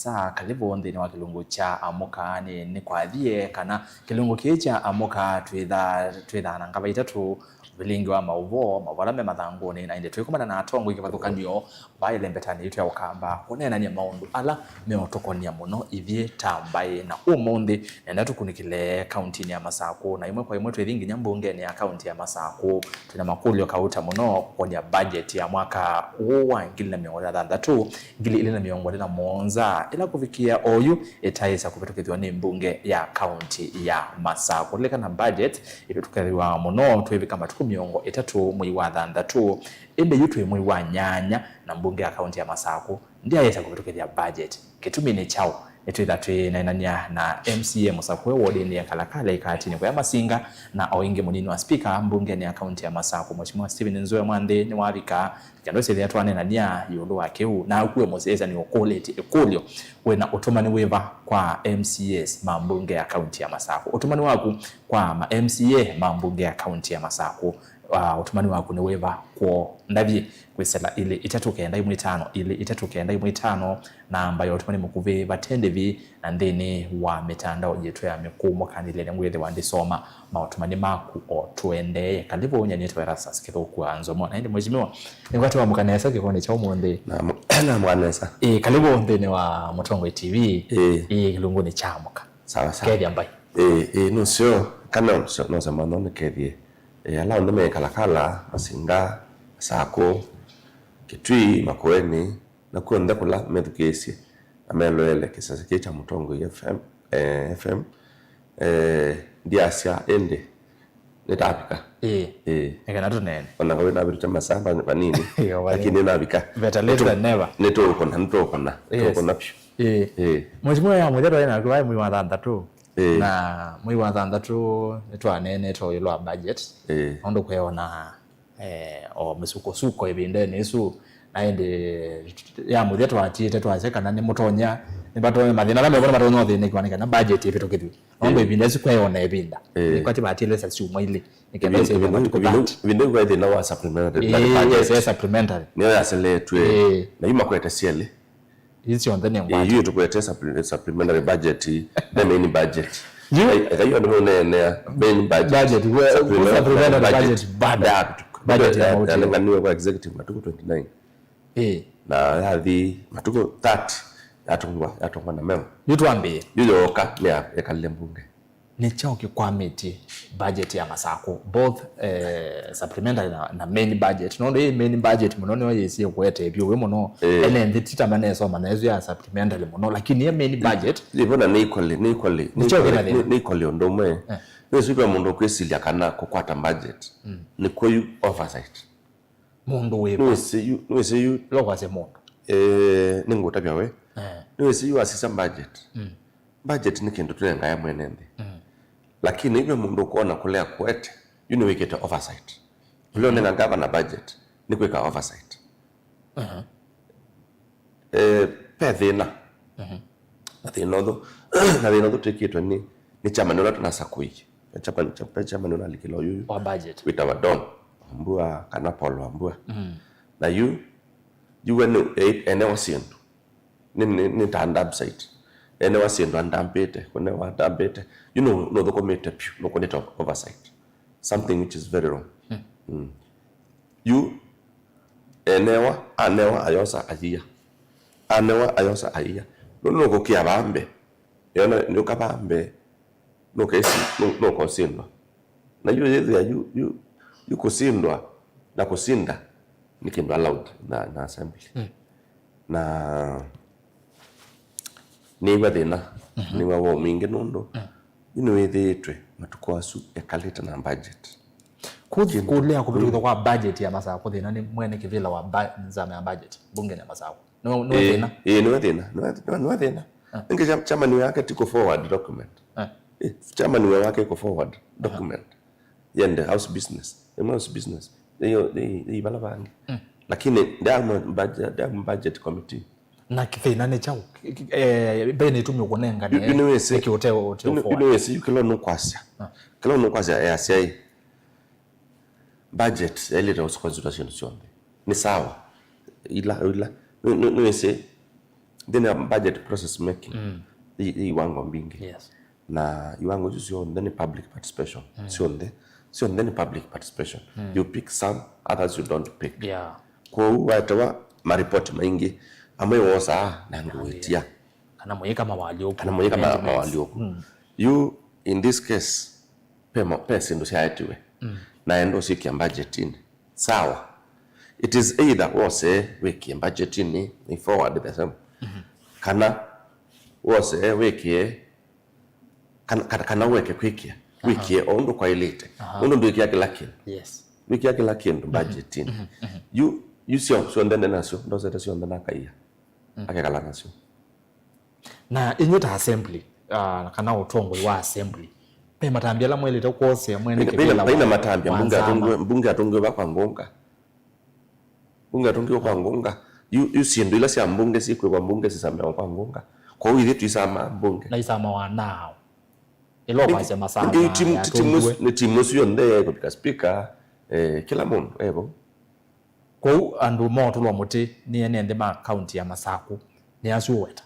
masa kalibu ndini wa kilungu cha amuka ni kwa dhie kana kilungu kicha amuka tuidha nangaba itatu bilingi wa mauvo mavalame mathanguni na inde tuikumana na atongo ikivathukanio baile mbetani itu ya ukamba kunena ni maundu ala meotokonia muno ithie tambai na umundi nenda tukunikile kaunti ya Masaku na imwe kwa imwe twithingi nyambunge ni akaunti ya Masaku tuna makulio kauta muno kwa budget ya mwaka wa 2023 2027 ila kufikia oyu itaisa kupetukithwa ni mbunge ya kaunti ya Masaku leka na budget ipetukithwa muno twivi kama miongo itatu mwi wa thandatu ende yutu mwi wa nyanya na mbunge ya kaunti ya Masaku ndia yeta kupetukithia budget kitumi ni chao etwitha twinanania na MCA Masaku ward ni kalakala ikatini kwa Masinga na oinge munini wa speaker mbunge ni akaunti ya Masaku Mheshimiwa Steven Nzoe Mwande ni wabika kando sithia twanenania yulu wake u na kuwe moseza ni okoleti ekolio wena utumani weva kwa MCAs mambunge ya akaunti ya Masaku utumani waku kwa ma MCA mambunge ya akaunti ya Masaku utumani waku ni weva kwa ndavye kwesela ile itatukaenda imwe 5 ile itatukaenda imwe 5 na ambayo utumani mukuve batende vi na ndeni wa mitandao yetu ya mikumo kanile ngwele wandisoma mautumani maku o tuende kalibu unyani twerasa skitho kuanzo mona ndi mheshimiwa ngwatu wa mukanesa kikone cha umonde na mwanesa kalibu ndeni wa Mutongo TV kilunguni chamuka sawa sawa kedi ambai no sio kana no samano ne kedi ala ndome kalakala Masinga Sako Kitui Makueni na kuenda kula medukesi ameloele kisasa kicha Mutongo FM diasia ende netapika ekana tunene ona kwa na bitu masamba banini lakini nabika better late than never neto kona mheshimiwa ya mwetheto ina kwa mwi wa thandatu na mwi wa thandatu netwanene to yilo budget ondo kweona o misuko ibindene isu naende ya mwetheto atite twacheka na ni mutonya ni bato mathina na mebona bato no thine kwanika na budget ifito kitu ombe ibinda siku yona ibinda kwati batile sa siuma ile nikenda sasa vinde kwa thina wa supplementary budget supplementary ni ya seletwe na yima kweta siele hizi on the ngwati hiyo tukweta supplementary budget na main budget hiyo ndio nene main budget supplementary budget budget ya mauti anaganiwa kwa executive matuko 29 na hadi matuko 30 atongwa na memo yutuambie yuyoka ya kalile mbunge ni chao kikwamiti budget ya Masaku both supplementary na main budget no the main budget muno yesi kwete ebyo we muno ene nditita maneso manezo ya supplementary muno lakini ya main budget libona ni equally ndomwe yesu kwa mundo kwesilia kana kukwata budget ni koyu oversight mundo we no se you lokwase mundo ningota byawe no se you assist budget budget ni kintu tulenga ya mwenende lakini ibe mundu kuona kulea kwete we get oversight leo nina governor budget ni kweka oversight pedina athino tikitwe ni chama ndio tunasakui chama ndio alikilo yu wa budget witawadon ambua kana polo ambua na you wenu ene wasindu ni tanda website ene wasindu andampete kone wadampete no the committee no connect oversight something which is very wrong you anewa ayosa ayia no gokia bambe yona no kabambe no kesi no konsindwa na you kusindwa na kusinda ni kindu allowed na assembly na ni badina ni wawo mingi nondo withitwe matukwasu ekalita na budget kulea kubitu kwa budget ya Masaku thina ni mwene kivila wa nzama ya budget bunge ya Masaku no thina no thina inge chama ni yake tiko forward document chama ni yake iko forward document yende house business hiyo balabani lakini ndio budget committee na kithina ni chao bene tumyo kunenga ni seki hotel kilo no kwasya ya sai budget ile ndio consultation sio ni sawa ila no then budget process making iwango mbingi Yes. na iwango sio then public participation sio then public participation you pick some others you don't pick Yeah. kwa watawa maripoti maingi amwe wosa na nguetia Kana mweka mawalioku. kana mweka mawalioku you in this case pesa ndo siaitiwe na endo sikia budgetini sawa. It is either wose wiki budgetini ni forward the same kana wose wiki kana weke kwikia wiki ondo kwa ilete ondo ndo yake lakini Yes. wiki yake lakini budgetini you sio ndende naso ndo zeta sio ndana kaiya akekala naso Na inyuta assembly kana utongo wa assembly pe matambia la mwele takwose mwene kebela baina matambia mbunge atungwe bakwa ngonga bunge atungwe kwa ngonga you siendo ila sia mbunge sikwe kwa mbunge sisamea kwa ngonga kwa hiyo ile tuisama mbunge na isama wanao ilo kwa sema sana ni timu sio ndeye kwa speaker kila mundu ebo kwa andu moto lo muti ni ende ma county ya Masaku ni asuweta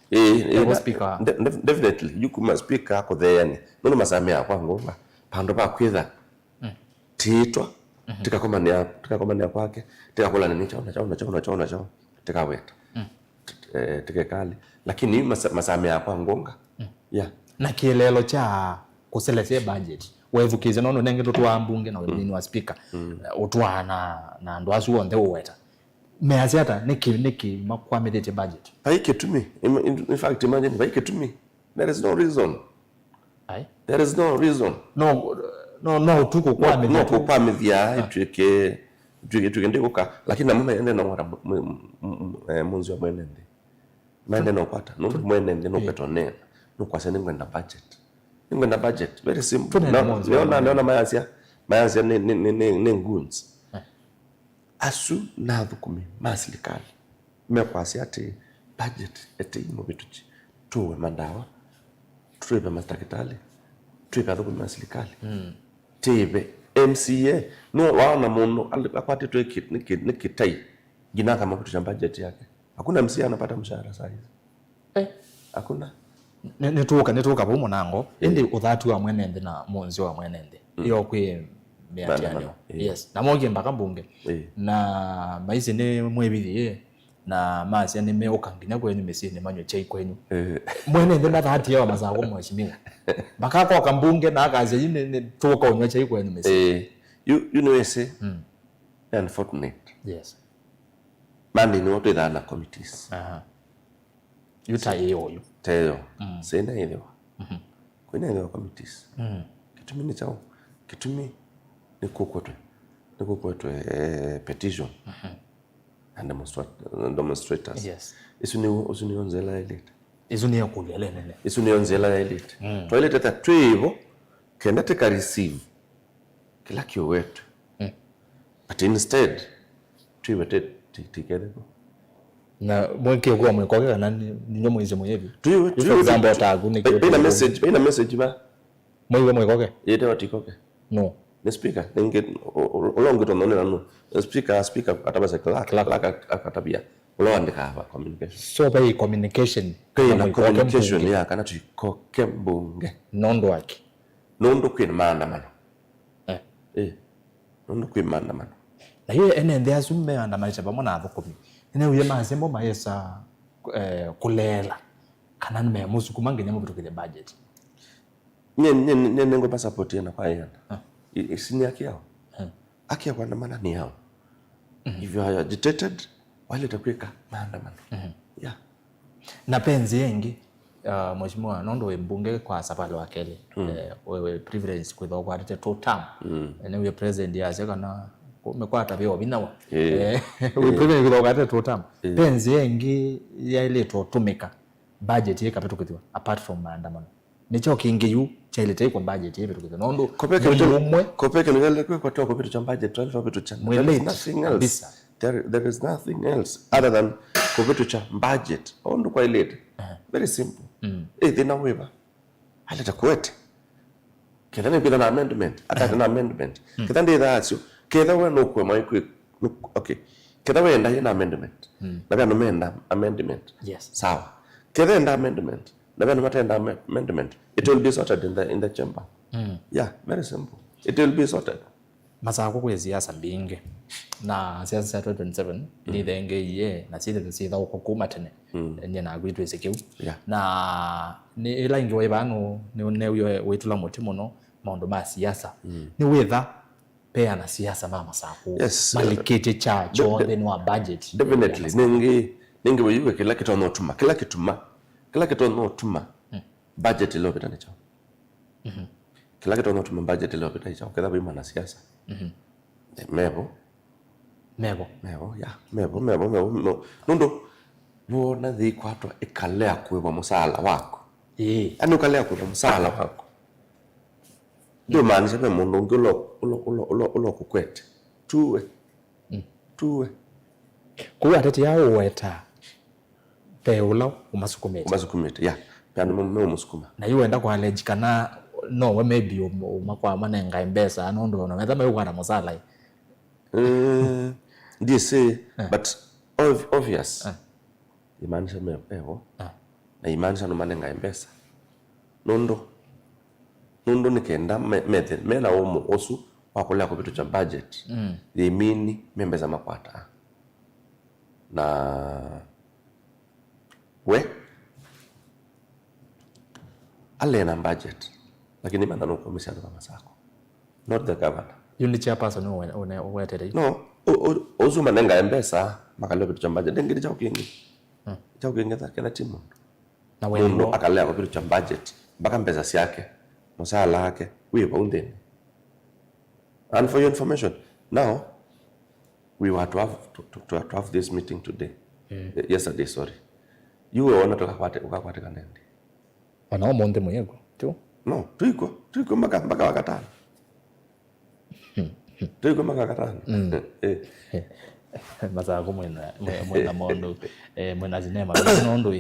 speaker definitely you kuma speaker ko there yani nono masamea kwa ngonga pando ba kwitha titwa tikakomania kwake tikakola nini chaona tikaweta tikekali lakini masamea kwa ngonga yeah na kielelo cha kuselekte budget wevukize nono nenge twa mbunge na nini wa speaker utwana na ndo asuo nde uweta measiata niki makwamedete budget baike to me in fact imagine baike to me there is no reason no tuko kwa no kwa mithia tuke ndikuka lakini mama ende na mara munzi wa mwenende mende no pata no mwenende no petone no kwa sene ngwenda budget very simple naona mayasia ni nguns asu na dhukumi maslikali mekwasi ati budget eti imo bituchi tuwe mandawa tuwe mastakitali tuwe dhukumi maslikali tebe MCA no waona muno akwati tuwe nikitai gina kama kitu cha budget yake hakuna MCA anapata mshahara saa hizi hakuna nituka bomo nango indi uthatu wa mwenende na monzi wa mwenende iyo kwi miatiano yes na moge mbaka mbunge na maisi ni mwebili na masi ni meoka nginya kwenyu mesini manyo chai kwenyu mwenende na thati ya Masaku mheshimiwa mbaka kwa kambunge na akaze ni tuka onyo chai kwenyu mesini you know ese unfortunate yes mandi ni watu idana committees yuta hiyo teo sena ile kuna ile committees kitumi chao kitumi ni kokotwe petition and demonstrators yes isuni onzela elite isuni yakulele nene isuni onzela elite toilet ta twivo kenda te receive kila kio wetu but instead twiwete together na mweke kwa mweko kana ninyo mwize mwevi tuyo example tagu ni ina message ba mwewe mweko yete watikoke no the speaker ninge olongo to none nanu speaker atabasa clerk akatabia uloandika hapa communication so by communication ya kana tuikoke mbunge nondo wake nondo kwina maandamano nondo kwina maandamano na hiyo ende asume andamanisha pamoja na thukumi ene uye mazembo mayesa kulela kana nime musukuma ngene mu bitukile budget nye ngo pa support yana kwa yana isini yake yao akia kwa maana ni yao if you are agitated wale takweka maandamano yeah na penzi yengi mheshimiwa nondo we mbunge kwa sapalo wakele wewe privilege kwa kwa rete totam ene uye president ya seka na umekuwa tabia binawa we privilege kwa rete totam penzi yengi ya ile totumika budget yeka petukitiwa apart from maandamano nicho kingiyu cha ile taiko budget yetu tukitwa nondo kopeke ngale kwa toka kitu cha budget 12 kitu cha nothing else there is nothing else other than kitu cha budget ondo kwa ile very simple thina weba haleta kwete kedane bila amendment ata na amendment kedane thatio kedha we no kwa mai okay kedha we enda ina amendment na bya no menda amendment yes sawa Kethe amendment. Never matter amendment. It will be sorted in the chamber. Yeah, very simple. It will be sorted. Masako kwa siasa mbinge na siasa ya 2027 ni thenge ye na sile sitha ukukuma tene nye na gwitwe sekiu na ni ila ingi waibano ne uyo wetula mutimo no maondo ma siasa ni wetha pea na siasa mama sako malikete cha chode no budget definitely ningi wewe kila kitu onotuma kila kitu onotuma budget ile opita nicho kila kitu onotuma budget ile opita nicho kedha bima na siasa mebo nundo wona thi kwatwa ikalea kuwa musala wako ani ukalea kuwa musala wako ndio maana sema mundu ulo kukwete tuwe kuwa tete yao weta peula umasukumete ya pano mume umusukuma na iwe enda kwa legikana no we maybe umakwa manenga mbesa nondo no meta mayo kwa musala ndiye but obvious imaanisha mepewo na imaanisha no manenga mbesa nondo nikenda method mena omo osu wakolea kwa vitu cha budget yemini membeza makwata na we alena budget lakini mana no commission kama sako not the governor you need chairperson uwetere no osu manenga mbesa makalea vitu cha budget ngiri cha ukingi kila timu na wewe akalea kwa vitu cha budget mpaka mbeza siake musala yake wewe undeni. And for your information, now we were to have this meeting today. Yesterday, sorry. You were one to ukakwate kanende. Wana monde mwego tu? No, tuiko mpaka wakatana. Tuiko mpaka wakatana. Masako mwena mondo mwena zinema nondo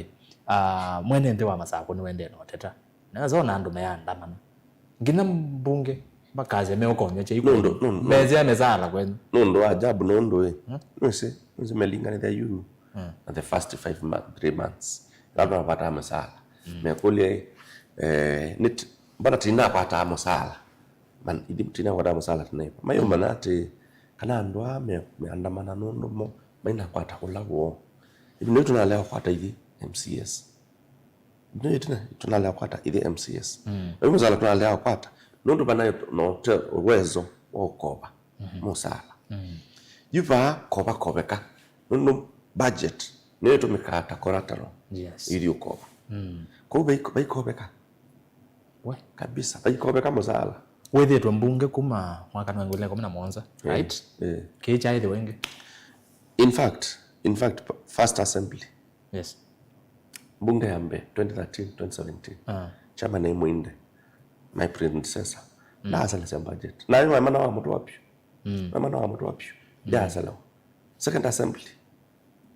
mwene ndewa masako ni wende no teta. Nazona andu meandamana. Ngina mbunge bakaze meokonyo che iko meze amezala kwenu nondo ajabu nondo nse melinga ni you and the first 3 months labda napata amesala mekole nit bana tina pata amesala man idimtina kwa amesala tunayipa mayo manate kana ndwa meandamana nondo mo maina kwata kulawo ibino tunalea kwata hivi MCS ibino tunalea kwata hivi MCS amesala tunalea kwata nondo bana no uwezo wa koba musala yuva koba nondo budget neto mikata collateral ili ukoba ko baikobeka we kabisa baikobeka musala wethetwe mbunge kuma mwaka wa 2011 right kecha ile wenge in fact first assembly yes mbunge yambe 2013 2017 chama na Mwinde my predecessor lazala sa budget na yeye mama wa mtu wapi lazala second assembly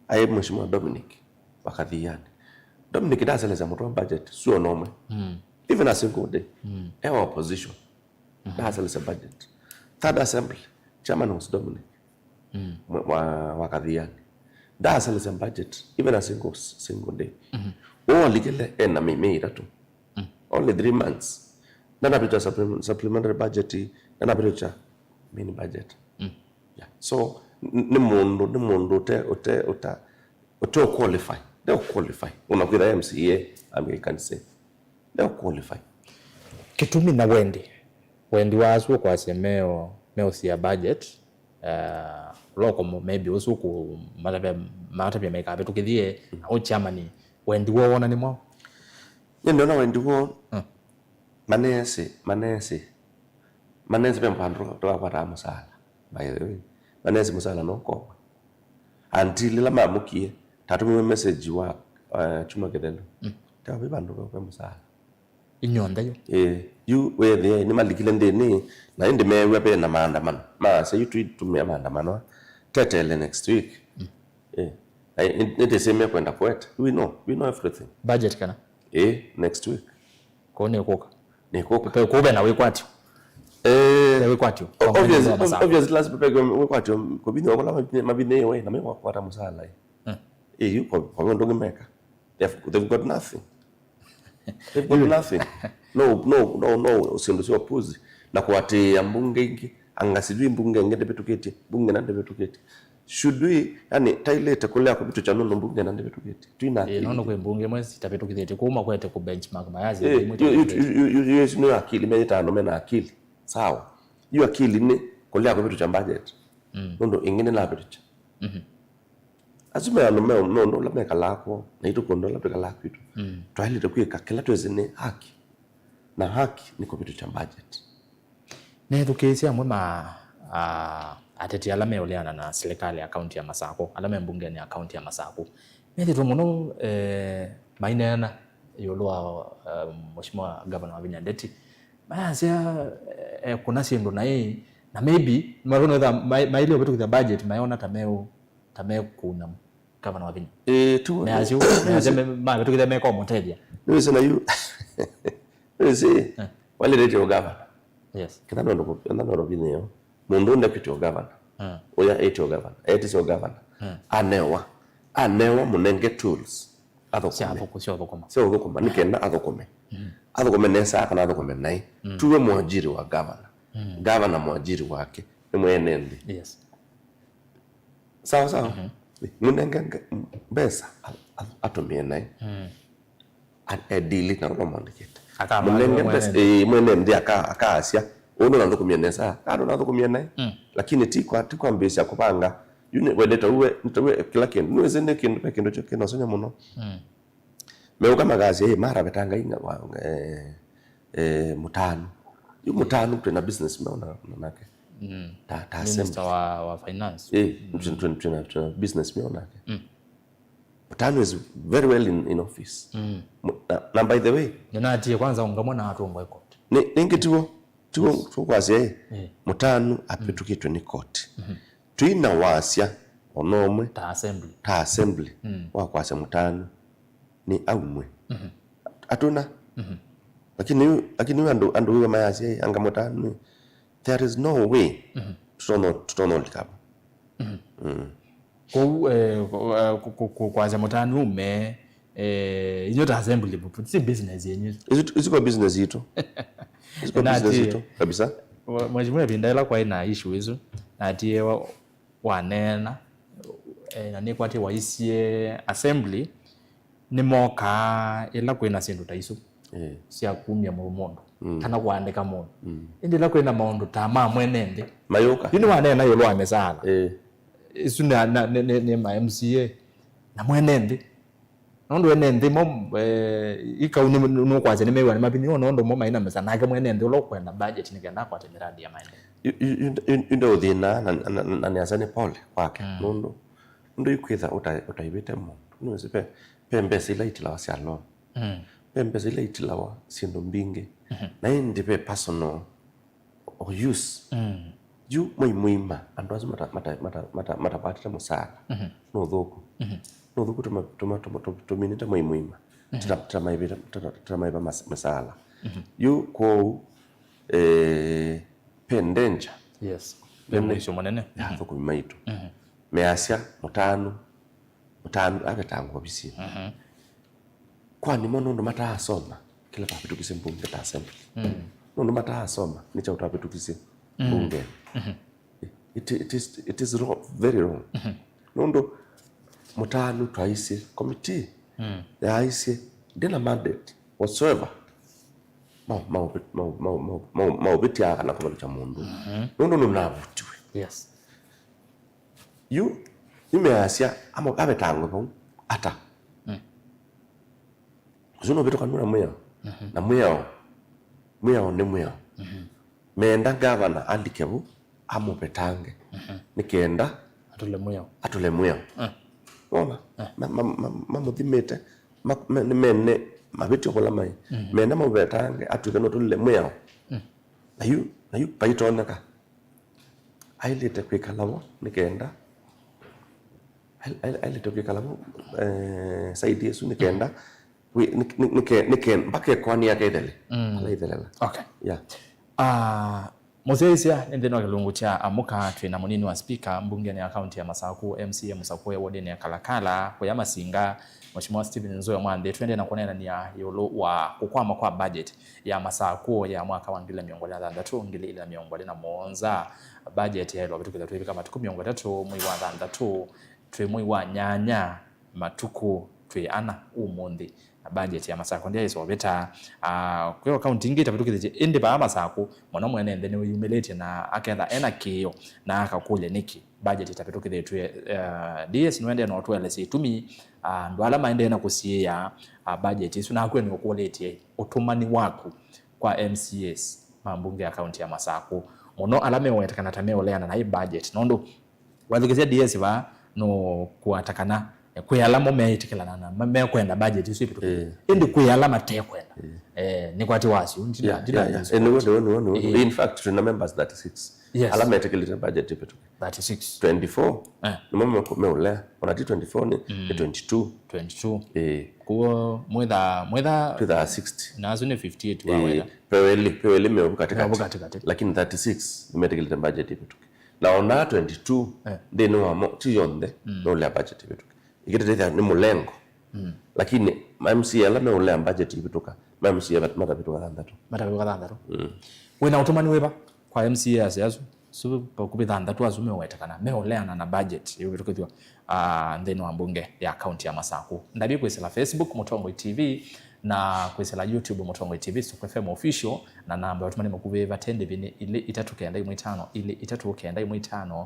aye mheshimiwa Dominic wakadhiani Dominic lazala sa mtu budget sio nome even a single day our opposition lazala sa budget third assembly chairman was Dominic wakadhiani lazala sa budget even a single day ligele na mimi tu only 3 months nana pita supplementary budget nana pita mini budget yeah so ni mundo te qualify they qualify unakwira MCA I can say they qualify kitumi na wendi wazo kwa semeo sia budget loko maybe usuku matabe meka betu kidhie au chamani wendi wona ni mwa ndio na wendi wo manese bempandro toka musala by the way manese musala noko until la mamukie tatume message wa chuma kedelo tawe bandu kwa musala inyonda yo you were there ni malikile ndeni na indi mewe pe na maandamano ma say you tweet to me maandamano tetele next week it is me kwenda poet we know everything budget kana next week kone koka niko kube na wekwatyo wekwatyo obviously last pepe wekwatyo ko bino wala mabine we na mewa kwata musala yuko kwa ndo ngimeka they've got nothing. They've got nothing. No sindu sio puzi na kuatia mbunge ingi angasijui mbunge ngende betuketi bunge nande betuketi should we yani tailete kulea kwa bitu cha nono mbunge nande betuketi tuina nono kwa mbunge mwezi tabetuketi kuma kwete ku benchmark mayazi yes no akili meta no mena akili sawa hiyo akili ni kulea kwa bitu cha budget nondo ingine na bitu azuma no la meka lako na itu kondo la beka lako itu twailete kuika kila twezene haki na haki niko bitu cha budget ne tukesi amwe ateti alame oleana na serikali account ya Masako alame mbunge ni account ya Masako nende tumuno mainena yolwa mheshimiwa governor wa Vinya Ndeti baya kuna sindu na hii na maybe marono da maile obetu kwa budget mayona tameo kuna governor wa Vinya tu na azio ma betu kwa meko monteja niweze na you niweze wale rete wa governor yes kita ndo Vinya mundu deputy governor oya etio governor etio governor anewa munenge tools sio thukuma nikenda athukome nesa kana athukome nai tuwe mwajiri wa governor mwajiri wake ni mwenendi yes sawa munenge besa atumie nai delete na romandikete munenge besa mwenendi akaasya ono na thukumia nesa ado na thukumia nai lakini ti kwa mbesi ya kupanga yune wedeta uwe kila kindu niweze ne kindu choke no sonya muno meuka magazi mara betanga inga mutano yu mutano tuna business meona nake ta minister wa finance tuna business meona nake mutano is very well in office na by the way ninatie kwanza ungamona watu ngweko ningituo tukwaze mutano apetukitwe ni court tuina wasya onomwe ta assembly wakwase mutano ni aumwe atuna lakini andu wewe mayasi anga mutano there is no way to likaba kwa mutano ume hiyo ta assembly si business yenyewe iziko business ito iziko business ito kabisa mheshimiwa Vindaila kwa ina issue hizo atie wanena na ni kwati waisie assembly ni moka ila kwina sindu taisu sia kumya murumondo kana kuandika mondo indi la kwina maondo tama mwenende mayoka yini wanena yelo amesala isu ni ma MCA na mwenende nondo wenende mo ikauni no kwaje ni mewa ni mabini nondo mo maina mesa nake mwenende lo kwenda budget ni kenda kwa miradi ya maendeleo indo thina na ni asane pole kwake nondo ikwitha utaibete mo no sipe pembe sila itila wasialo pembe sila itila wa sindo mbinge na indi pe personal use you muima ando azuma mata patita musala no thuku no thuku tuminita muima tutamaiba masala you ko pendenja yes pemlisho manene thuku maitu measya mutano abetango bisi kwani mono ndo mata asoma kila papitu kisembunge ta assembly ndo mata asoma nicha utapitu kisi bunge it is wrong, very wrong ndo mutano twaisi committee ya aisi dena mandate whatsoever ma obetia kana kwa cha mundu ndo mnavutiwe yes you imeasya ama abetango bo ata zuno beto kanura moya na moya ne moya menda governor andikebu amo betange nikenda atule moya ona mamuthimete mene mabetio kola mai menda mo betange atuke no tule moya na you paitoneka ailete kwikalawo nikenda alitoke kalamu saidi yesu nikenda niken bake kwani yake idele idele okay yeah Mozesia endeno kilungu cha amuka twina munini wa speaker mbunge ni account ya Masaku MCA Musaku ya wodi ya Kalakala kwa ya Masinga Mheshimiwa Stephen Nzoia Mwande twende na kuonana ni ya yolo wa kukwama kwa budget ya masako ya mwaka wa 2023 2024 budget ya lo bitukira twibika matuku 3 mwezi wa 3 twe mwezi wa nyanya matuku twe ana umundi budget ya masako ndiye isobeta kwa account ingita bitukire ende ba masako mwana mwene ndene uyumelete na akenda ena kiyo na akakule niki budget itapetukire twe DS nwende na watu LC tumi ndwala maende na kusiya budget isu na kwenu kuolete utumani wako kwa MCS mambunge account ya masako mono alame wetakana tameo leana na hii budget nondo wathigizia DS ba no kuatakana kuyalama meyitikilana na me kwenda budget isu ipitu indi kuyalama te kwenda ni kwati wasi no. In fact tuna members 36 alama yetikilita budget ipitu 36 24 mama meulea ona 24 ni 22 kwa mwedha 60 nazo ni 58 wawela peweli mewu katikati lakini 36 imetikilita budget ipitu na ona 22 ndeno wamo tiyonde meulea budget ipitu ikitetea ni mulengo lakini MCA alama meulea budget ipituka MCA matapituka thandatu wena utumani weba kwa MCA asiazu so pakupita ndatu azume wetakana meoleana na budget yobitukithwa ndeno ambunge ya account ya masako ndabi kwesela Facebook Mutongoi TV na kwesela YouTube Mutongoi TV Stock FM official na namba utumani makubeva tende bine ile itatukenda imwe5 ile itatukenda imwe5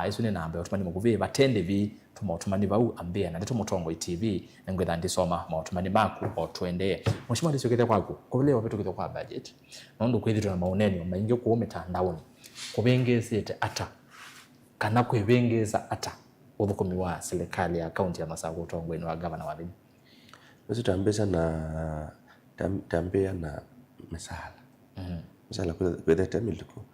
isu ni namba utumani makubeva tende bi tumatumani bau ambia na ndeto Mutongoi TV ngwetha ndisoma mautumani maku otwende mheshimiwa ndisokete kwako kobele wapetukithwa kwa budget nondo kwithitwa na maunenyo maingi ku mitandao kubengezete ata kana kwebengeza ata uthukumi wa serikali ya kaunti ya Masako Mutongoi wa governor wa Thini basi tambeza na tambea na misala misala kwethe temiliko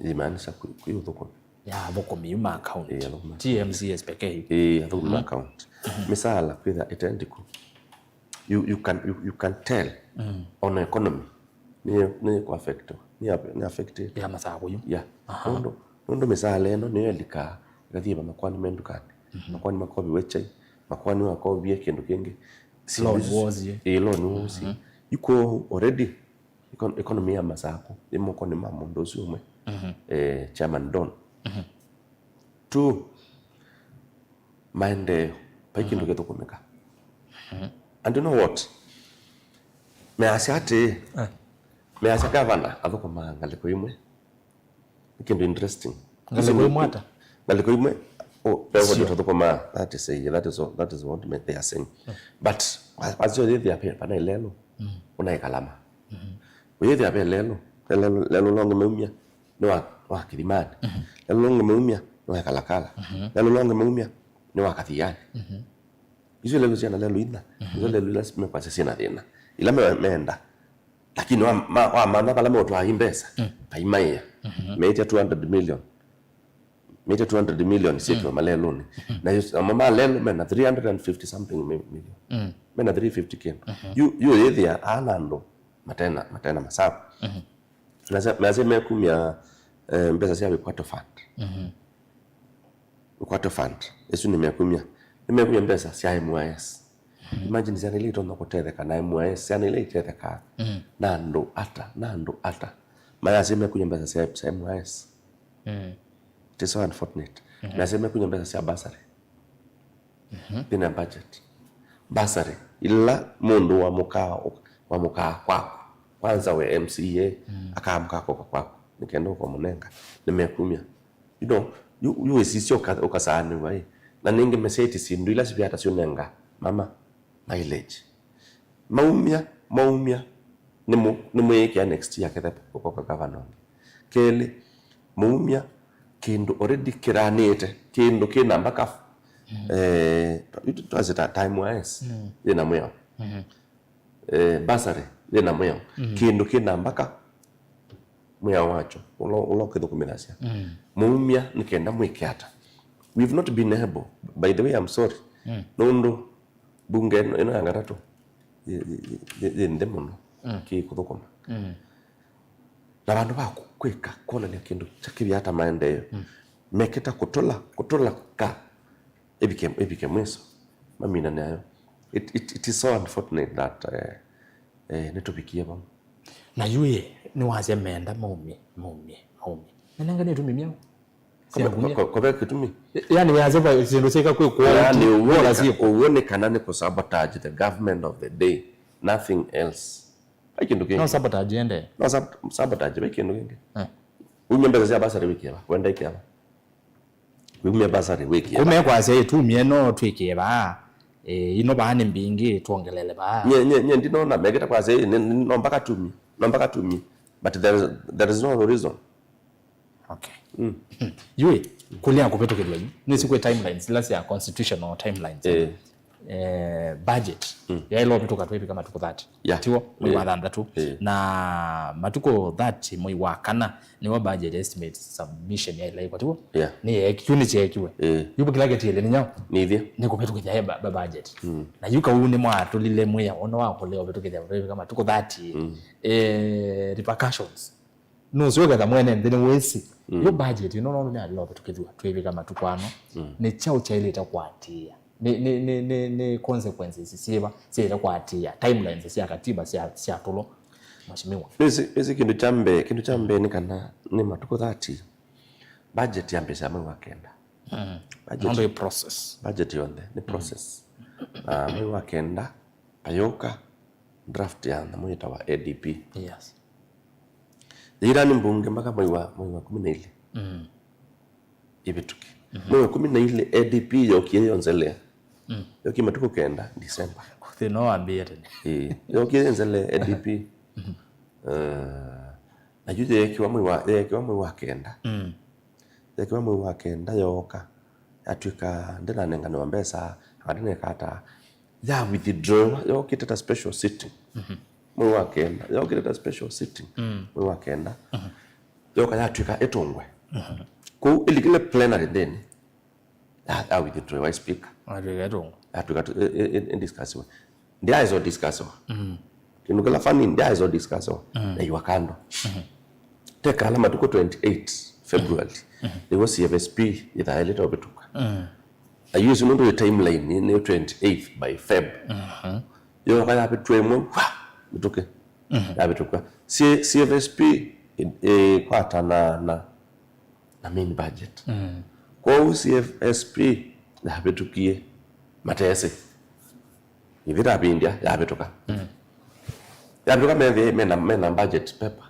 imaanisha kuithukumi ya thukumi ma account TMCS pekee thukumi account misala kwetha itendiko you can tell on economy ni ku affect ni affected ya Masako yu ndo misala eno ni elika gathiba makwani mendukani makwani makobi wechai makwani wakobi kindu kingi loan wozi yuko already economy ya Masako imoko ni mamondo umwe chairman Don tu maende paikindu gethukumika and you know what me asiate me asakavana athukuma ngaliko imwe ikindu interesting ngaliko imwe ata ngaliko imwe pevo tuthukuma that is what they are saying but as you did appear pana lelo una ikalama uyethi appear lelo longe meumia no wa kilimani lelo longe meumia no yakalakala lelo longe meumia no wakathiani izo lelo ziana lelo ina izo lelo lasime kwa sina thina ila meenda lakini wa maana pala moto aimbesa paimaya meita 200 million situ malelo ni na mama lelo mena 350 something million mena 350 ken you yethia anando matena Masako lazima kumia mbesa sia kwato fund esu ni mekumia mbesa sia MYS imagine sia ile itondo kutetheka na MYS sia ile itetheka nando ata mayasema kunya mbesa sia MYS it is so unfortunate lazima kunya mbesa sia basari tina budget basari ila mundu wa mukaa kwako kwanza we MCA akaamka kwako nikendo kwa munenga nimekumia you know you isisio ukasani wai na ninge meseti sindu ila sibia tasionenga mama mileage maumia nimu yake next year kethe kwa governor kele maumia kindu already kiranite kindu kina mpaka it was at time wise ina moyo basari ina moyo kindu kina mpaka moyo wacho ulo kithukuminasia maumia nikenda mwikiata we've not been able by the way I'm sorry nondo bunge ino yangatatu ndemono ki kuthukuma na bandu ba kwika kona ni kindu chakiri hata maendeleo meketa kutola ka ebike mweso mamina nayo it is so unfortunate that nitupikie bang na yue ni waze menda maumie nanga ni tumimia kwa vile kitumi yani waze ba sindo seka kwa yani uone kanani ku sabotage the government of the day, nothing else. Aikindu kingi no sabotage ende no sabotage aikindu kingi unyembeza cia basari wiki aba kwenda ikiaba wimye basari wiki aba kume kwa se tumie no twike ba ino bani mbingi tuongelele ba nye ndinona megeta kwa se no mpaka tumi but there is no reason. Okay. Yue kulia kupeto kedwa ni siku timelines lasi ya constitutional timelines budget ya ilo vitu katwepi kama tuko 30 tiwo mwi wa thanda na matuko 30 mwi wa kana ni wa budget estimate submission ya ila iko tiwo ni ekuni chekiwe yupo kila geti ile ni nyao ni ithia ni kupeto kija ba budget na yuka une mwa tulile mwe ono wa koleo vitu kija kama tuko 30 repercussions no sio kama mwene ndene wesi yo budget no ni alilo vitu kija twepi kama tukwano ni chao cha ile itakwatia ni consequences siba kwatia timelines sia katiba sia tolo mheshimiwa basi kindu chambe ni kana ni matuko 30 budget ya pesa mwa kenda budget process budget yonde ni process mwa kenda payoka draft ya na mwita wa ADP yes ira ni mbunge mpaka mwa 12 ibituki mwa 12 ADP yokie yonzele yokie matuko kenda December kuthino ambie tena yokie yonzele ADP na yuje yekiwa mwi wa kenda yekiwa mwi wa kenda yoka atwika ndena nengano wa mbesa adine kata ya withdraw yokie tata special sitting mwi wa kenda yokie tata special sitting mwi wa kenda yoka yatwika etongwe ku ilikile plenary then withdraw wa speaker atwika discuss ndia izo discuss kinukela fani ndia izo discuss na iwakando teka alama tuko 28 February there was CFSP ita a little bit I use no timeline in 28th by Feb yo kaya petwemo mtuke ya bituka CFSP kwata na main budget kwa CFSP ya bitukie matese ivira bindia ya bituka ya bituka mena budget paper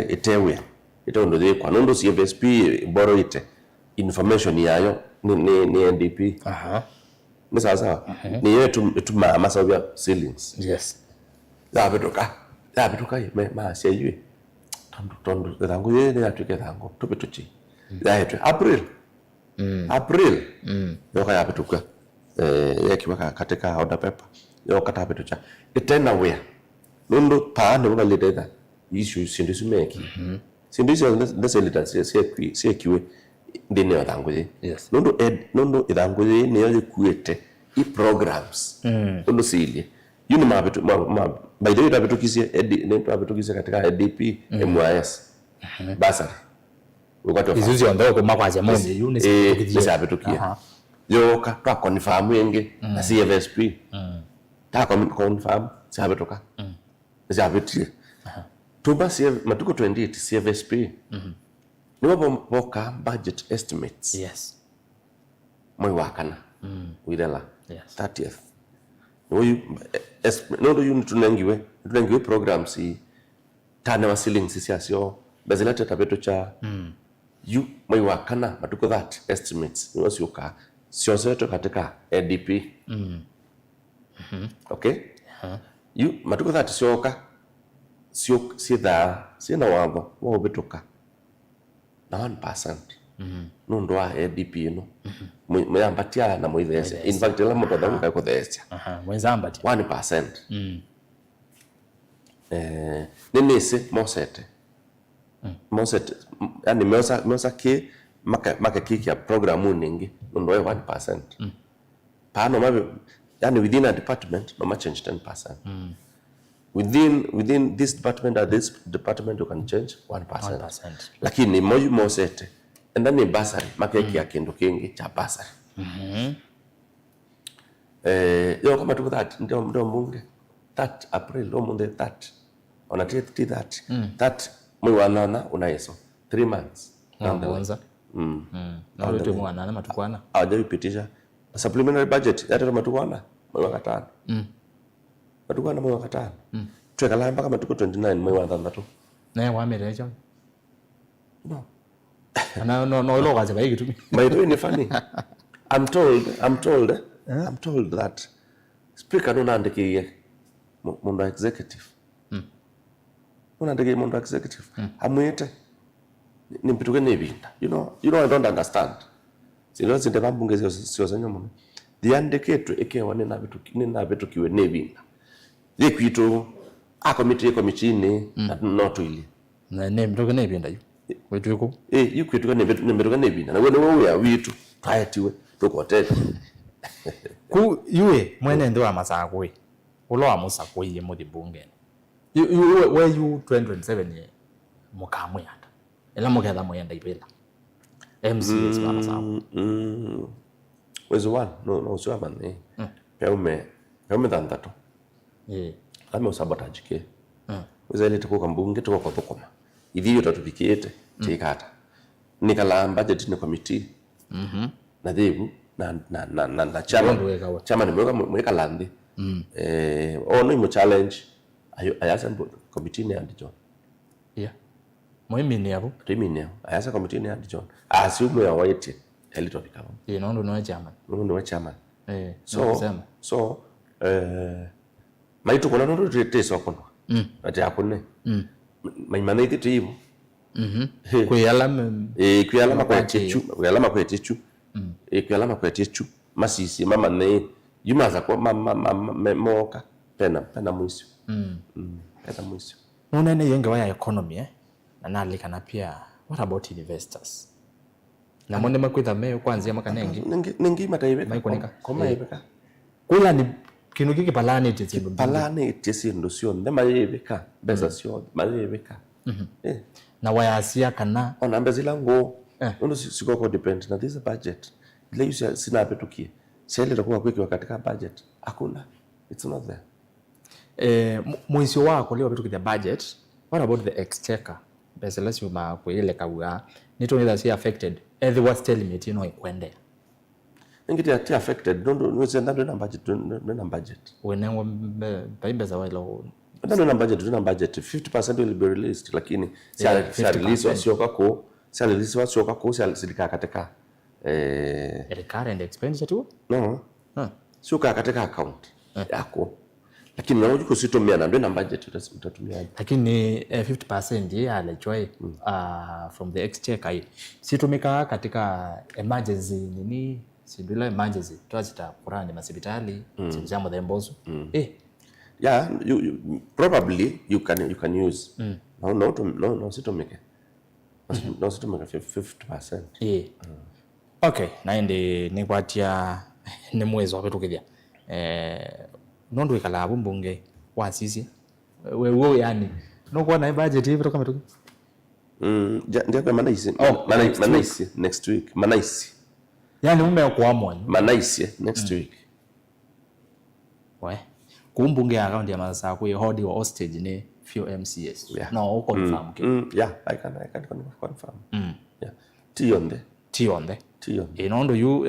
itewe ndo kwa nondo CFSP boro ite information yayo ni NDP ni sasa ni yetu mama sawa ceilings yes ya bituka ma siye tondo dangu yeye atuke dangu tupituchi ya yetu April yoka ya bituka yakiwaka katika order paper yoka tapitucha itena where nondo paano balideda issue sindisu meki sindisu ndese litansi sie kiwe ndine watanguye yes nondo itanguye ne yaje kuete I programs nondo sili yuni mabitu by the way tabitukisia ne tabitukisia katika ADP MYS basari wakati wa izuzi ondoko kwa makwaje mombe yuni sabitukia yoka twa confirm yenge na CFSP ta confirm sabituka sabitie tuba matuko 28 CFSP ni boka budget estimates yes mwe wakana widela yes 30th no you tunengiwe programs tane wa ceilings siasio bazilete tabeto cha you mwe wakana matuko that estimates ni wasioka sio zetu katika ADP okay you matuko that sioka sio na wabo wao betoka na 1% nundo wa ADP no mweambatia na mwithese in fact la mtu adamu kwa these mwenzambati 1% nini mosete yani meosa ki maka kiki ya programu ningi nundo wa 1% pano mabe yani within a department no change 10% within this department or this department you can change 1%. Lakini moyo mosete ndani basari makeki ya kindu kingi cha basari Yo kama tuko 30 ndio mbunge 3 April ndio munde 3 on a 30 mwezi wa 8 unayeso 3 months kwanza na wote mwana na matukwana hawajapitisha supplementary budget hata matukwana mwezi wa 5 matukwana mwezi wa 5 twekala mpaka matuko 29 mwezi wa 6 na wamereja no lo kaza baiki tu by the way ni funny I'm told that speaker no nandikiye mundu executive unandike mundu executive amwete nimpituke nebinda you know I don't understand silo sinde bambunge sio senyo muno diandiketwe ekewa nina bitu kiwe nebinda yekwito a committee ni not really na nemtoke nebinda yu wetuko yikwito nemtoke nebinda na wene wo ya witu twayetiwe tukotete ku yuwe mwene ndo amasako we ulo amusako ye mudi bunge where you 2027 ye mukamwe ata ela muketha mwenda ipela MCS bana sawa wezi one no sio amane peume tandato ame usabotage ke wezi ile tuko kambunge tuko kwa thukuma ithio tatufikite tikata nikala budget ni committee na debu na chama ni mweka landi ono imo challenge ayasa committee ni andi John muhimi ni hapo timine ayasa committee ni andi John asiumu ya waiti elito bikabo nondo no chairman so maitu kuna nondo teso kono ati akone maimaneti timu kuyalama kwa techu kuyalama kwa techu masisi mama ne yumaza kwa moka pena mwisho pena mwisho unene yenge wa economy na nalikana pia what about investors na mwende makwitha meyo kwanzia makanengi ningi mataiweka maikonika koma ibeka kula ni kinu kiki palani tisindo sio ndema yebeka besa sio mayebeka na wayasia kana ona mbezila ngo ndo sikoko depend na this budget ile yusi sina apetukie sele takuwa kweki katika budget hakuna it's not there mwisho wako leo vitu kwa budget what about the exchequer besa lazima ma kuile kawa nito either see affected the was telling me you know ikwende ngiti ati affected ndo nwisenda ndo na budget wenengo baimeza walo ndo na budget 50% will be released lakini si release wasio kako silika katika recurrent expenditure tu no sio katika account yako lakini na ujuko sitomia na ndo na budget utatumia lakini 50% ya alechoi from the exchequer hii situmika katika emergency nini sindula emergency twazita kurani masibitali sijambo the mbozo yeah you probably you can use no sitomike no sitomika 50% okay naende nikwatia ni mwezi wa kutukithia nondo ikala bumbunge wasisi wewe yani no kwa na budget hivi kama tuki ndio manaisi next week manaisi yani mume kwa amoni manaisi next week we kumbunge account ya mazasa ku hold your hostage ni few MCS no confirm yeah I can confirm yeah tionde inondo you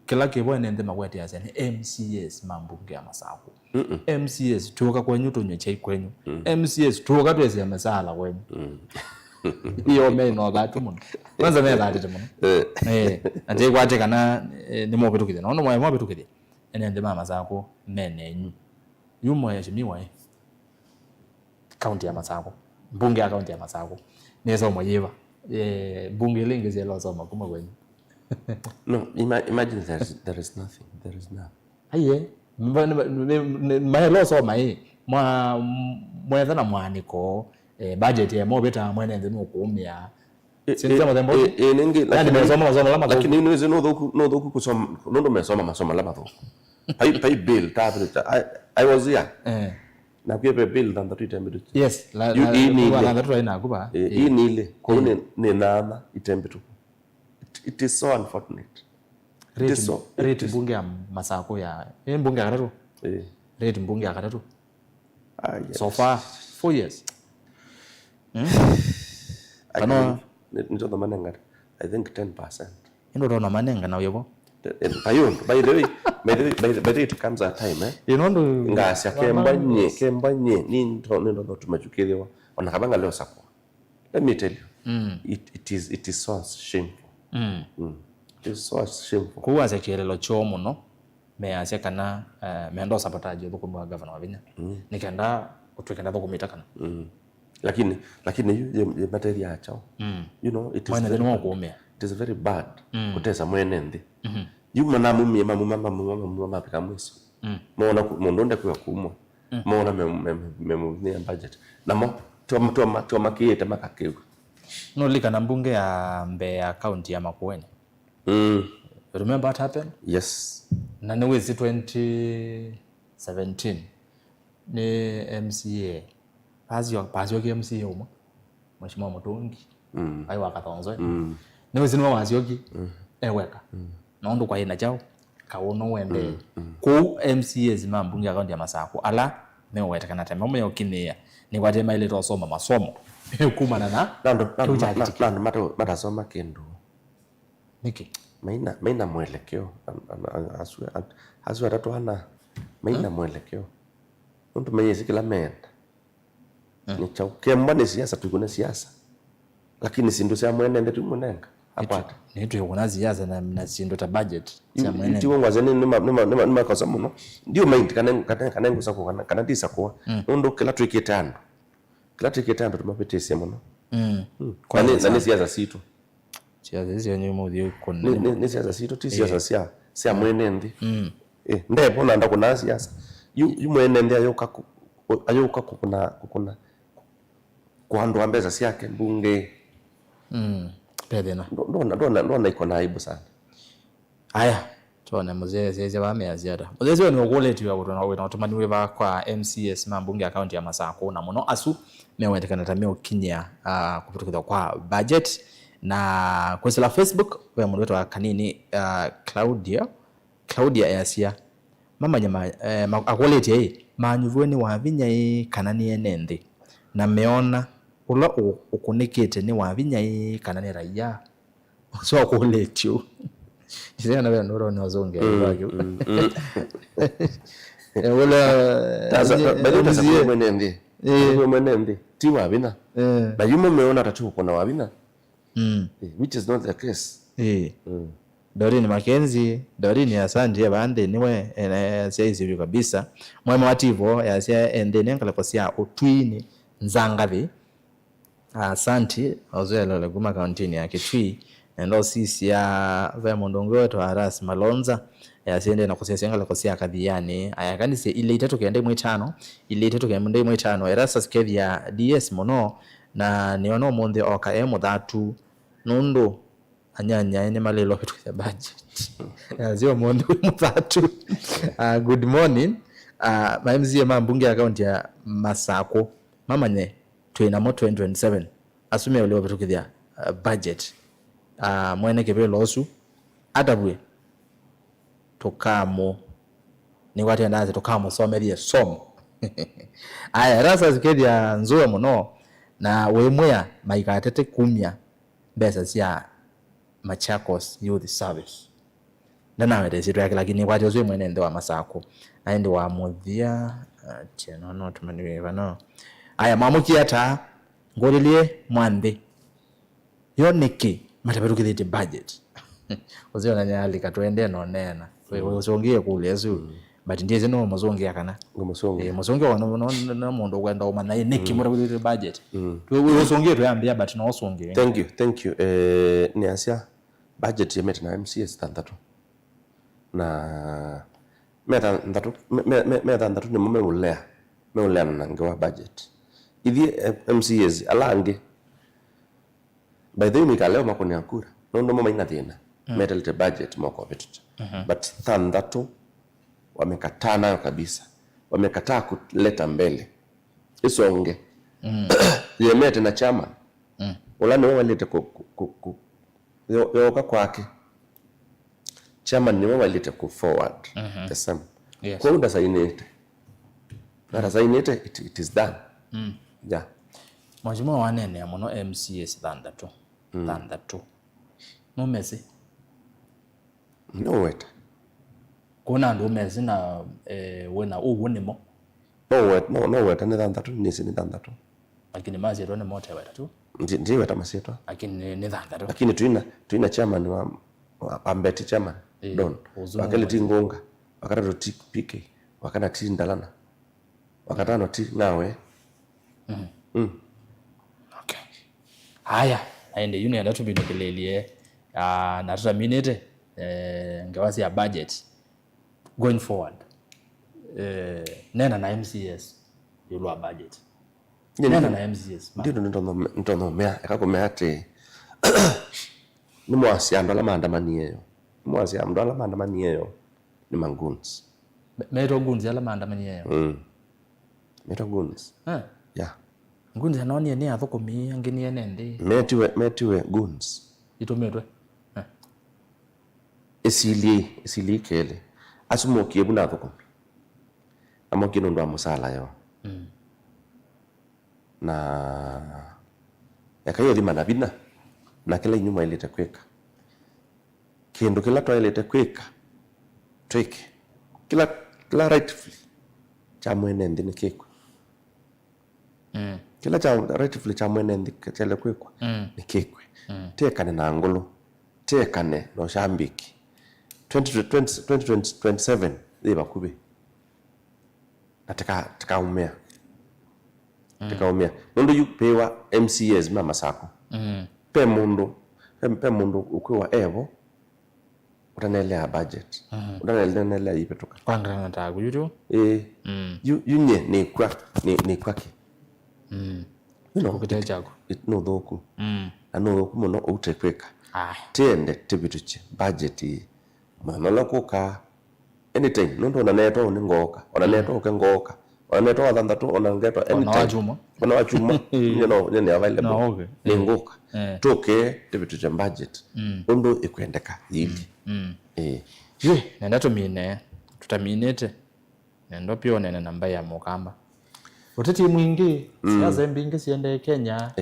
kila kibo nende magwati ya zene MCS mambunge ya masako MCS tuoka kwenyu tonyeche kwenyu MCS tuoka twese ya masala kwenyu iyo me no that mun kwanza me that mun anje kwate kana ni mo betukide no mo betukide nende mama zako menenyu yumo ya shimiwa county ya masako bunge account ya masako neza moyiva bunge lingeze lozoma kuma kwenyu no imagine there is nothing there is none aye my loss of my mwetha na mwaniko budget ya mobeta mwene ndino kuumia sinza madembo ningi lakini niweze no doku kusoma ndo mesoma masomo la matho pay bill tablet I was here na kuepe bill than that itembe yes la na that ina kuba inile kone ne nana itembe tu it is so unfortunate rate bunge ya Masako ya bunge ya katatu rate bunge ya katatu yes. So far 4 years nito the manenga I think 10%. Ndo na manenga na yebo by the way it comes a time ngasi kembanye ndo tumachukiriwa onakabanga leo sako. Let me tell you it is so shameful. It is so shameful kuwa sekirelo chomo no me asia kana mendo sabotage buko mwa governor wa Vinya nikenda utwekenda dokumita kana lakini you materia chao you know it is very bad kutesa mwenendi you mwana mumie mama pika mwiso mona mondonde kwa kumwa mona me budget na mo to makiete makakeu no lika na mbunge ya Mbeya county ya Makueni remember what happened? Yes. Na ni wezi 2017 ni MCA pasio ki MCA umo Mheshimiwa Mutungi ai wakatonzo ni wezi ni wazioki eweka nondo kwa ina chao kaono wende ku MCA zima mbunge ya kaunti ya Masako ala meweta kana tema mwe okinia ni kwatema ile tosoma masomo kumana na nando mata soma kendo niki maina mwelekeo aswa tatu hana maina mwelekeo mtu mwenye kila menda ni chao kemba ni siasa tukuna siasa lakini sindu sia mwenende tumunenga apata ni tu kuna siasa na sindu ta budget sia mwenende ti wonga zeni nima kosa muno ndio mind kana ngusa ko kana disa ko ndo kila tukitano tumapetesia muno kwa nini siasa situ siasa hizo ni mudi kuna ni siasa situ ti siasa sia mwenende ndipo nanda kuna siasa yu mwenende ayoka kuna kuandwa mbeza siake mbunge pedena ndo iko na aibu sana. Aya tuone mzee wame ziada mzee ni quality ya kutona wewe natumani wewe kwa MCS mambunge account ya Masako na muno asu mewetekana tameo kinya kuputukira kwa budget na kwa sala Facebook wewe mundu wetu kanini Claudia yasia mama nyama quality hii manyuvweni wa Vinya kana ni enende na meona ula ukunikete ni wa Vinya kana ni raia so quality you sisi na wewe ndio unazonge wake wala taza mwenende ti wa Vina na yumo meona tatu kuna wa Vina which is not the case Dorini Mackenzie Dorini asante bande niwe saizi kabisa mwema wativo yasia endene ngala kosia utwini nzangavi asante ozelo le guma countini ya kitwi ndo sisi ya Mondongo wetu Aras Malonza yasiende na kosia ngala kosia kadhiani ayakanise ile itatu kende mwitano ile itatu kende mwitano erasa skevi ya DS mono na niono monde oka thatu nundo anyanya ene malelo kitu ya budget yazio monde mthatu good morning mamzie mambunge account ya Masako mama ne twina mo 2027 asume ole obetu kithia budget mwene kebe losu atabwe tokamo ni watu ndaze tokamo somerie somo aya rasa zikedia nzuwe muno na wemwe maikatete kumya besa sia Machakos Youth Service ndana wede situ yake lakini watu zwe mwenende wa Masako aende wa muthia tena no tumaniwe bano aya mamuki ata ngolilie mwande yoneki matabetukithite budget uziona nyali katwende no nena wewe usongie kule yesu but ndiye no muzongia kana muzongia wana mundu kwenda umana neki mutabetukithite budget wewe usongie tuyambia but no usongie thank you ni asia budget yemet na MCS tandatu na meta ndatu ni meulea na ngawa budget ithi MCS alangi by the way mikaleo makoni akura ndo mama inathina metalite budget moko vitu but tandatu wamekataa nayo kabisa wamekataa kuleta mbele isonge yemete na chama wala no walete yoka kwake chairman ni walite ku forward the same kwa unda sainete na sainete it is done yeah mwajimo wanene muno MCS thandatu no mesi no weta kuna ndo mesi na wena uwonemo no weta ni thandatu ni sini thandatu lakini mazi rone mote weta tu ndi weta masieto lakini ni thandatu lakini tuina chairman wa ambeti chairman don wakale tingonga wakata ti PK wakana ti ndalana wakatano ti nawe okay haya aende union ndatu binokelelie na tutaminete ngawasi ya budget going forward nena na MCS yulwa budget nena na MCS ndio ntono mea akakomea ate ni mwasi andola maandamaniyo mwasi andola maandamaniyo ni manguns meto guns yala maandamaniyo meto guns yeah guns anoni ni athokomi ngini enende metiwe guns itometwe esili kele asumokie buna athokomi amokino ndo amusala yo na yakayo di manabina na kila inyuma ilete kweka kindu kila to ilete kweka tweke kila rightfully cha mwene ndini kekwa kila cha rightfully cha mwene ndikele kwekwa ni kekwe tekane na ngolo tekane no shambiki 2027 iba kubi nataka umea nondo yupewa MCS mama sako pe mundu ukwewa evo utanelea budget utanelea ipetoka kwanga nataka yuto yunye ni kwake ukite chako no doku ano muno utekweka tende tibituche budget manala kuka anytime nondo naneto ni ngoka onaneto ukengoka onaneto wathandatu onangeto anytime ona wachuma nene available ni ngoka toke tibituche budget ondo ikwendeka yili ye nenda tumine tutaminete nendo pio nene namba ya mukamba uteti mwingi siaza mbingi siende Kenya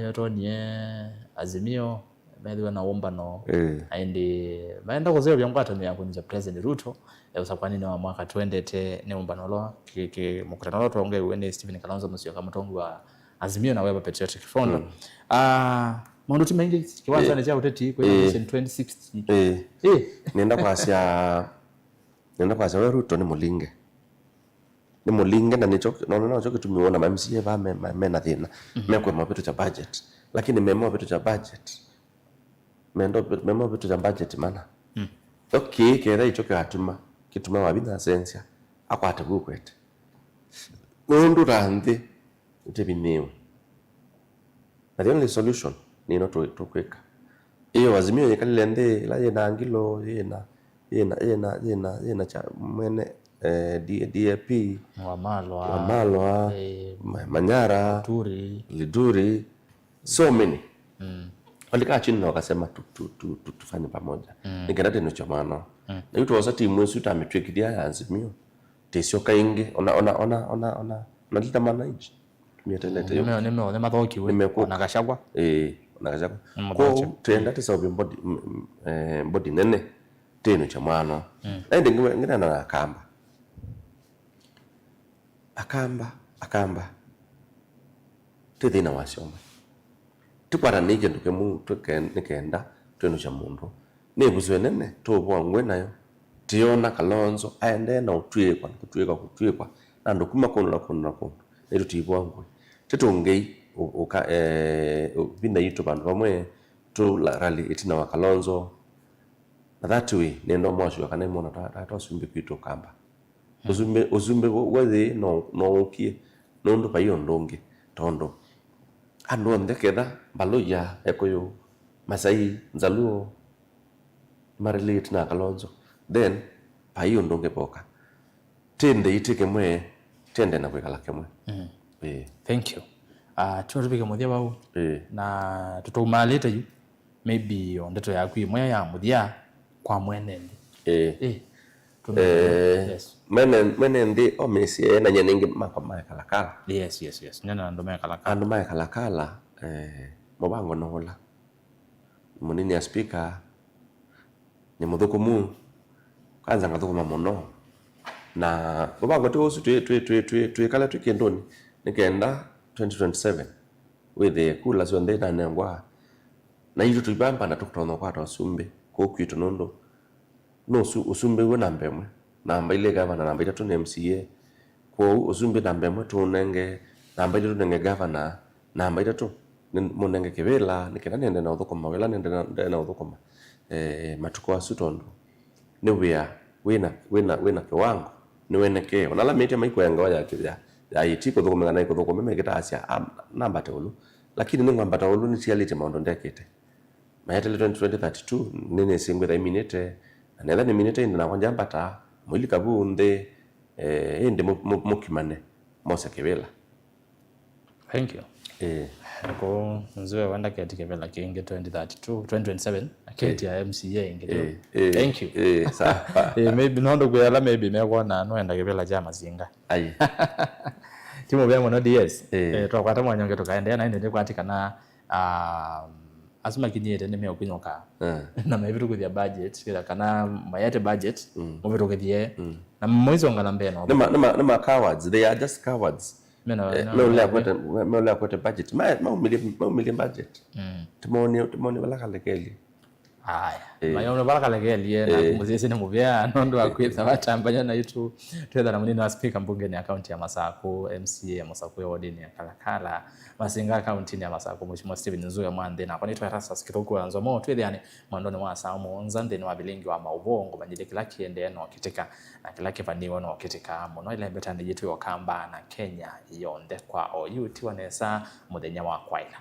yotonie Azimio medhiwa na omba no aindi maenda kuzeo byangwata ni yakunja President Ruto usapani ni wa mwaka 20 ne omba nolo ki mukutano lo tonge wene Stephen Kalonzo Musyoka mutongo wa Azimio na Wiper Patriotic Front mundu timengi kiwanza ne cha uteti kwa 2060 nenda kwa sia Ruto ni mulinge na nicho naona choke tumiona MCA ba mena thina mekwe mabitu cha budget lakini memo bitu cha budget memo bitu cha budget mana okay kera icho kituma wabina sensia akwate gukwete mundu randi utebineo na the only solution ni no to kweka iyo Azimio yekalende la yena angilo yena cha mwene DAP Wamalwa Manyara Liduri so many walikaa chini na wakasema tufanye pamoja nikenate no chamano na yuto wasa timu yesu tametwekidia ya Azimio tesio kainge ona nalita manage tumiatelete yo nime mathoki we na gashagwa ko tenda tesa body nene teno chamano ende ngina na akamba tethina wasioma tukwara nije nduke mu nikenda twenu cha mundu nebuzwe nene tobwa ngwe nayo tiona Kalonzo aende na kutwekwa na ndukuma kono eto tibwa ngwe tetongei binda yitu bandu bamwe to rally itina wa Kalonzo na that way nendo mwasho kana mona tata sumbe kwito kamba uzumbe wethe no ukie nondo payo ndonge tondo ando ndekeda baloya ekoyo Masai Nzaluo marelate na Kalonzo then payo ndonge poka tende itike mwe tende na kwekala kemwe thank you tutubike muthia bau na tutumalete yu maybe ondeto yaku imwe ya muthia kwa mwenendi yes mwenendi omesie na nyeningi makoma kalakala yes nyana ndo kalakala ando kalakala mobango nola munini ya speaker ni muthukumu kanza ngathukuma muno na mobango tuosu twikala twikendoni nikenda 2027 with the kula so ndena nengwa na hizo tubamba na tukutono kwa usumbe ko kwitu nondo no usumbe we nambemwe namba ile governor namba itatu ni MCA ko usumbe nambemwe tunenge namba ile tunenge governor namba itatu munenge kibela nikenda nende na uthukuma wela nende na uthukuma matuko asutondo ni wina kiwango ni weneke onala mete maiko yanga ya kibya ya itiko thukuma na iko thukuma megeta asia namba tolo lakini ningamba tolo ni reality maundo ndekete mayatele 2032 nene singwe da minute anela ni minute ina kwanja mbata mwili kabunde ende mukimane mose kebela. Thank you. Ko nzwe wanda keti kebela kinge 2032 2027 keti ya MCA inge. Thank you. Sawa. Maybe nondo kuyala maybe mekona no enda kebela jama zinga. Ayi. Timo bya mono DS. Twakwata mwanyonge tukaendea na ende kwatika na asuma kinyete neme okunyoka na mabiru kuthia budget kila kana mayate budget mubiru kuthie na mwizo ngala mbeno nama cowards, they are just cowards. Mela kwete budget ma million budget timoni wala kalekeli haya mayono bala kalekeli na kumuzisi ni mubya nondo akwitha batambanya na yitu twetha na munini wa speaker mbunge ni account ya Masako MCA ya Masako ya wodini ya Kalakala Masinga account ya Masako Mheshimiwa Steven Nzuya Mwande na kwanitwa Erastus Kitoko anzo mo twethani mwandoni wa Samu nzande ni wabilingi wa maubongo banyile kila kiende no kitika na kila kipaniwa no kitika muno ile betani yitu yokamba na Kenya yonde kwa oyuti wanesa muthenya wa kwaila.